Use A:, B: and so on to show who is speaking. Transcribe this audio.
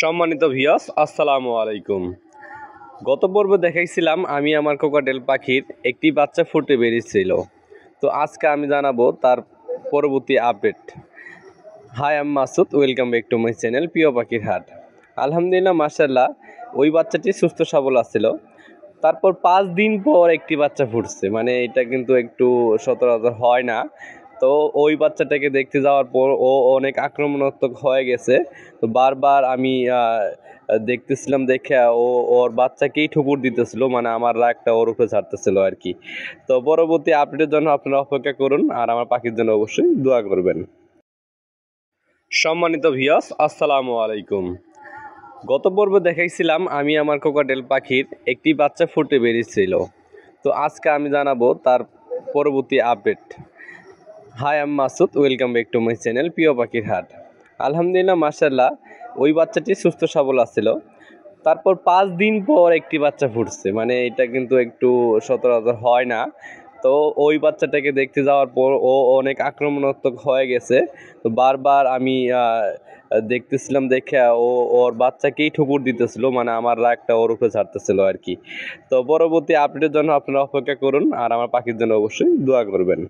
A: সম্মানিত ভিউয়ার্স, আসসালামু আলাইকুম। গত পর্বে দেখাইছিলাম আমি আমার কোকাটেল পাখির একটি বাচ্চা ফুটে বেরিয়েছিল। তো আজকে আমি জানাবো তার পরবর্তী update. Hi, I'm Masud, welcome back to my channel প্রিয় পাখির হাট। আলহামদুলিল্লাহ, মাশাআল্লাহ, ওই বাচ্চাটি সুস্থ সবল আছিল। তারপর 5 দিন পর একটি বাচ্চা ফুটছে, মানে এটা কিন্তু একটু সচরাচর হয় না। তো ওই বাচ্চাটাকে দেখতে যাওয়ার পর ও অনেক আক্রমণাত্মক হয়ে গেছে। তো বারবার আমি দেখতেছিলাম, দেখে ওর বাচ্চাকেই ঠুকুর দিতেছিল, মানে আমার রাগটা ওর উপরে ছাড়তেছিল আর কি। তো পরবর্তী আপডেটের জন্য আপনারা অপেক্ষা করুন, আর আমার পাখির জন্য অবশ্যই দোয়া করবেন। সম্মানিত ভিউয়ার্স, আসসালামু আলাইকুম। গত পর্বে দেখাইছিলাম আমি আমার কোকাটেল পাখির একটি বাচ্চা ফুটে বেরিয়েছিল। তো আজকে আমি জানাবো তার পরবর্তী update. Hi, I'm Masud, welcome back to my channel প্রিয় পাখির হাট। আলহামদুলিল্লাহ, মাশাআল্লাহ, ওই বাচ্চাটি সুস্থ সবল আছিল। তারপর 5 দিন পর একটি বাচ্চা ফুটছে, মানে এটা কিন্তু একটু সচরাচর হয় না। তো ওই বাচ্চাটাকে দেখতে যাওয়ার পর ও অনেক আক্রমণাত্মক হয়ে গেছে। তো বারবার আমি দেখতেছিলাম, দেখে ওর বাচ্চাকেই ঠুকুর দিতেছিল, মানে আমার রাগটা ওর উপরে ছাড়তেছিল আর কি। তো পরবর্তী আপডেটের জন্য আপনারা অপেক্ষা করুন, আর আমার পাখির জন্য অবশ্যই দোয়া করবেন।